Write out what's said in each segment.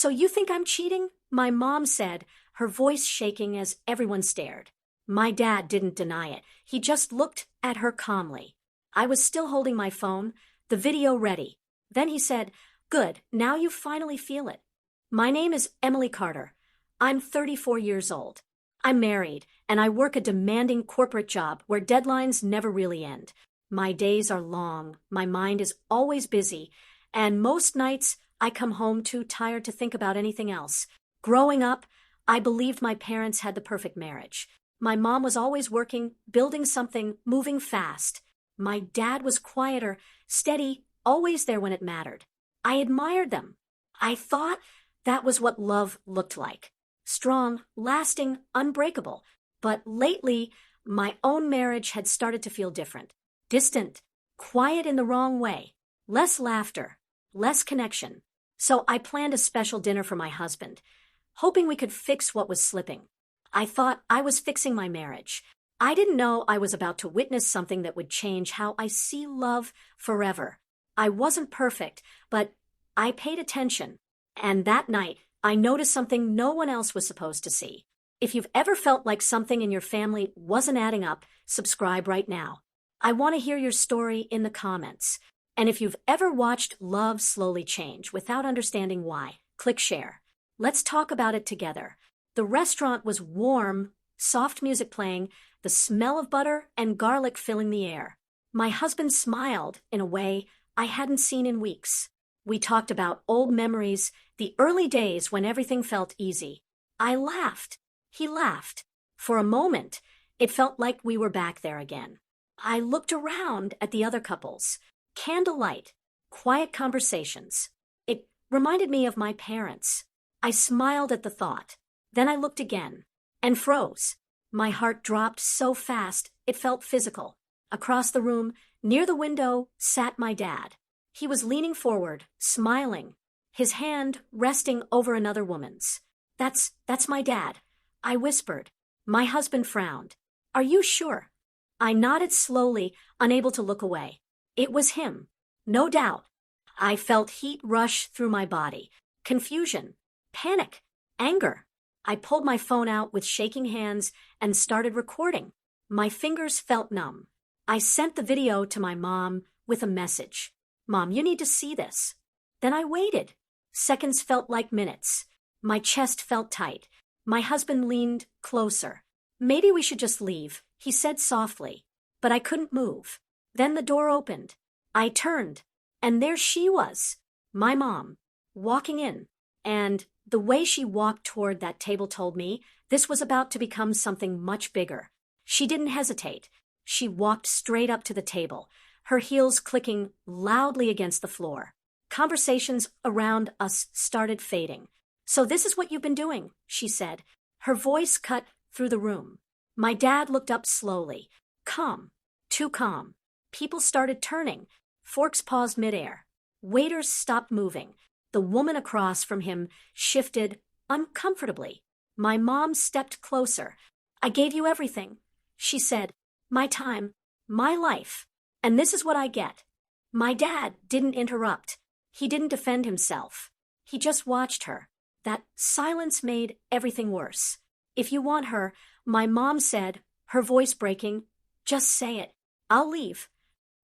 "So you think I'm cheating?" my mom said, her voice shaking as everyone stared. My dad didn't deny it. He just looked at her calmly. I was still holding my phone, the video ready. Then he said, "Good, now you finally feel it. My name is Emily Carter. I'm 34 years old. I'm married, and I work a demanding corporate job where deadlines never really end. My days are long, my mind is always busy, and most nights I come home too tired to think about anything else. Growing up, I believed my parents had the perfect marriage. My mom was always working, building something, moving fast. My dad was quieter, steady, always there when it mattered. I admired them. I thought that was what love looked like. Strong, lasting, unbreakable. But lately, my own marriage had started to feel different. Distant, quiet in the wrong way. Less laughter, less connection. So I planned a special dinner for my husband, hoping we could fix what was slipping. I thought I was fixing my marriage. I didn't know I was about to witness something that would change how I see love forever. I wasn't perfect, but I paid attention. And that night, I noticed something no one else was supposed to see. If you've ever felt like something in your family wasn't adding up, subscribe right now. I want to hear your story in the comments. And if you've ever watched love slowly change without understanding why, click share. Let's talk about it together. The restaurant was warm, soft music playing, the smell of butter and garlic filling the air. My husband smiled in a way I hadn't seen in weeks. We talked about old memories, the early days when everything felt easy. I laughed. He laughed. For a moment, it felt like we were back there again. I looked around at the other couples. Candlelight, quiet conversations. It reminded me of my parents. I smiled at the thought. Then I looked again and froze. My heart dropped so fast it felt physical. Across the room, near the window, sat my dad. He was leaning forward, smiling, his hand resting over another woman's. That's my dad," I whispered. My husband frowned. "Are you sure?" I nodded slowly, unable to look away. It was him. No doubt. I felt heat rush through my body. Confusion, panic, anger. I pulled my phone out with shaking hands and started recording. My fingers felt numb. I sent the video to my mom with a message. "Mom, you need to see this." Then I waited. Seconds felt like minutes. My chest felt tight. My husband leaned closer. "Maybe we should just leave," he said softly. But I couldn't move. Then the door opened. I turned, and there she was, my mom, walking in. And the way she walked toward that table told me this was about to become something much bigger. She didn't hesitate. She walked straight up to the table, her heels clicking loudly against the floor. Conversations around us started fading. "So this is what you've been doing," she said. Her voice cut through the room. My dad looked up slowly. Calm. Too calm. People started turning. Forks paused midair. Waiters stopped moving. The woman across from him shifted uncomfortably. My mom stepped closer. "I gave you everything," she said. "My time, my life. And this is what I get." My dad didn't interrupt. He didn't defend himself. He just watched her. That silence made everything worse. "If you want her," my mom said, her voice breaking, "just say it. I'll leave."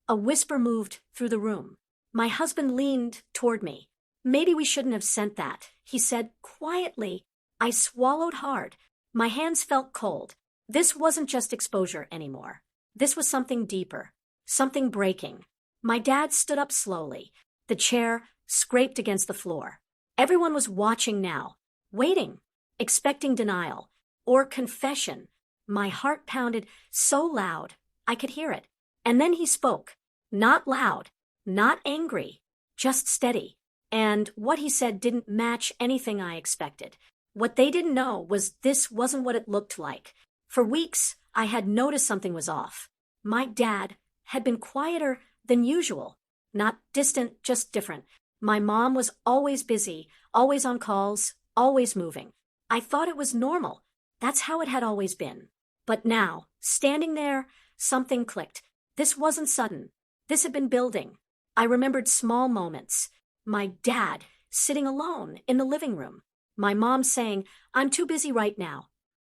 A whisper moved through the room. My husband leaned toward me. "Maybe we shouldn't have sent that," he said quietly. I swallowed hard. My hands felt cold. This wasn't just exposure anymore. This was something deeper, something breaking. My dad stood up slowly. The chair scraped against the floor. Everyone was watching now, waiting, expecting denial or confession. My heart pounded so loud I could hear it. And then he spoke. Not loud, not angry, just steady. And what he said didn't match anything I expected. What they didn't know was this wasn't what it looked like. For weeks, I had noticed something was off. My dad had been quieter than usual. Not distant, just different. My mom was always busy, always on calls, always moving. I thought it was normal. That's how it had always been. But now, standing there, something clicked. This wasn't sudden. This had been building. I remembered small moments. My dad sitting alone in the living room. My mom saying, "I'm too busy right now,"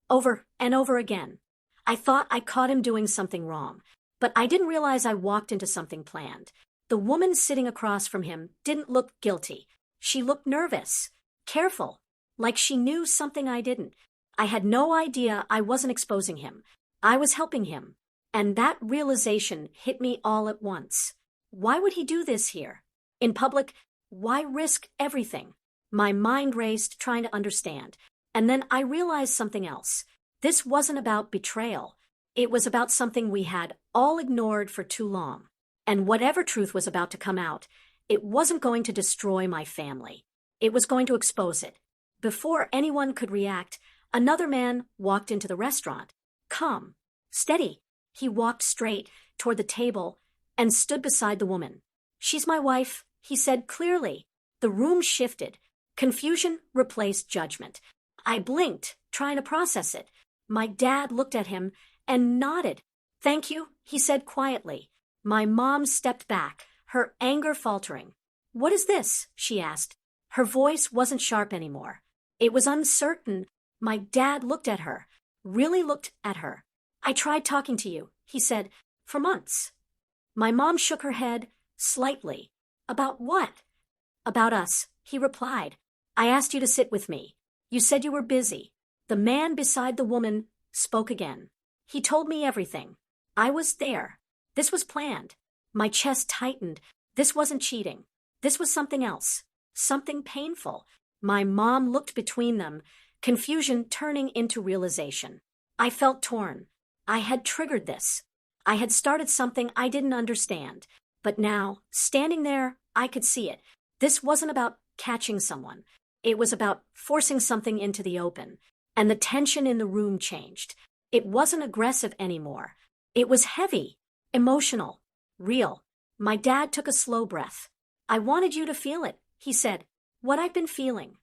over and over again. I thought I caught him doing something wrong, but I didn't realize I walked into something planned. The woman sitting across from him didn't look guilty. She looked nervous, careful, like she knew something I didn't. I had no idea I wasn't exposing him. I was helping him. And that realization hit me all at once. Why would he do this here? In public, why risk everything? My mind raced trying to understand. And then I realized something else. This wasn't about betrayal. It was about something we had all ignored for too long. And whatever truth was about to come out, it wasn't going to destroy my family. It was going to expose it. Before anyone could react, another man walked into the restaurant. Calm, steady. He walked straight toward the table and stood beside the woman. "She's my wife," he said clearly. The room shifted. Confusion replaced judgment. I blinked, trying to process it. My dad looked at him and nodded. "Thank you," he said quietly. My mom stepped back, her anger faltering. "What is this?" she asked. Her voice wasn't sharp anymore. It was uncertain. My dad looked at her, really looked at her. "I tried talking to you," he said, "for months." My mom shook her head slightly. "About what?" "About us," he replied. "I asked you to sit with me. You said you were busy." The man beside the woman spoke again. He told me everything. I was there. This was planned. My chest tightened. This wasn't cheating. This was something else. Something painful. My mom looked between them, confusion turning into realization. I felt torn. I had triggered this. I had started something I didn't understand. But now, standing there, I could see it. This wasn't about catching someone. It was about forcing something into the open. And the tension in the room changed. It wasn't aggressive anymore. It was heavy, emotional, real. My dad took a slow breath. "I wanted you to feel it," he said. "What I've been feeling."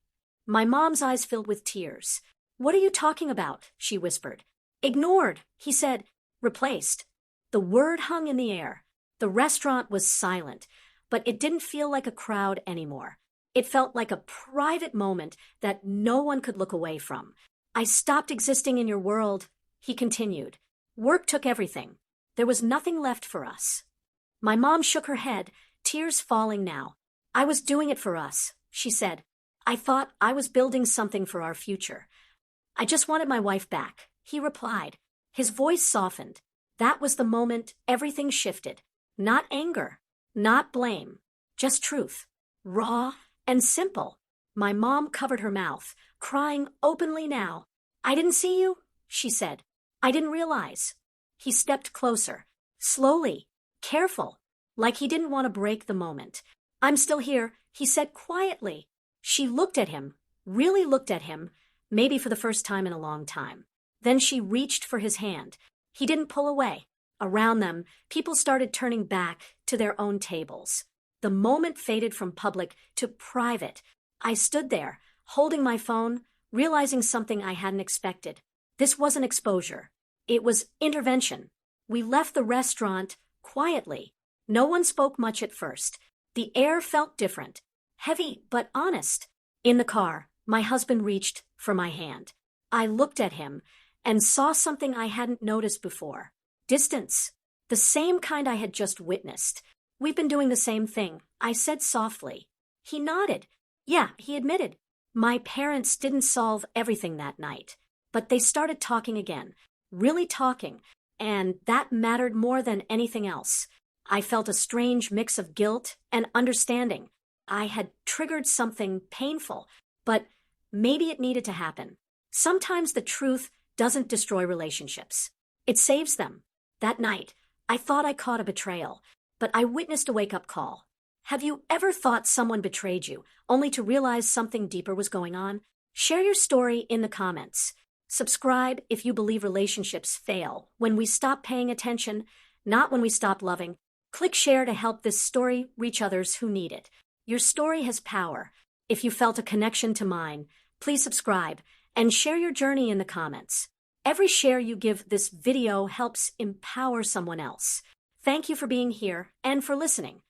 My mom's eyes filled with tears. "What are you talking about?" she whispered. "Ignored," he said. "Replaced." The word hung in the air. The restaurant was silent, but it didn't feel like a crowd anymore. It felt like a private moment that no one could look away from. "I stopped existing in your world," he continued. "Work took everything. There was nothing left for us." My mom shook her head, tears falling now. "I was doing it for us," she said. "I thought I was building something for our future. I just wanted my wife back," he replied. His voice softened. That was the moment everything shifted. Not anger, not blame, just truth. Raw and simple. My mom covered her mouth, crying openly now. "I didn't see you," she said. "I didn't realize." He stepped closer, slowly, careful, like he didn't want to break the moment. "I'm still here," he said quietly. She looked at him, really looked at him, maybe for the first time in a long time. Then she reached for his hand. He didn't pull away. Around them, people started turning back to their own tables. The moment faded from public to private. I stood there, holding my phone, realizing something I hadn't expected. This wasn't exposure. It was intervention. We left the restaurant quietly. No one spoke much at first. The air felt different, heavy but honest. In the car, my husband reached for my hand. I looked at him and saw something I hadn't noticed before. Distance. The same kind I had just witnessed. "We've been doing the same thing," I said softly. He nodded. Yeah, he admitted. My parents didn't solve everything that night, but they started talking again, really talking, and that mattered more than anything else. I felt a strange mix of guilt and understanding. I had triggered something painful, but maybe it needed to happen. Sometimes the truth doesn't destroy relationships. It saves them. That night, I thought I caught a betrayal, but I witnessed a wake-up call. Have you ever thought someone betrayed you, only to realize something deeper was going on? Share your story in the comments. Subscribe if you believe relationships fail when we stop paying attention, not when we stop loving. Click share to help this story reach others who need it. Your story has power. If you felt a connection to mine, please subscribe and share your journey in the comments. Every share you give this video helps empower someone else. Thank you for being here and for listening.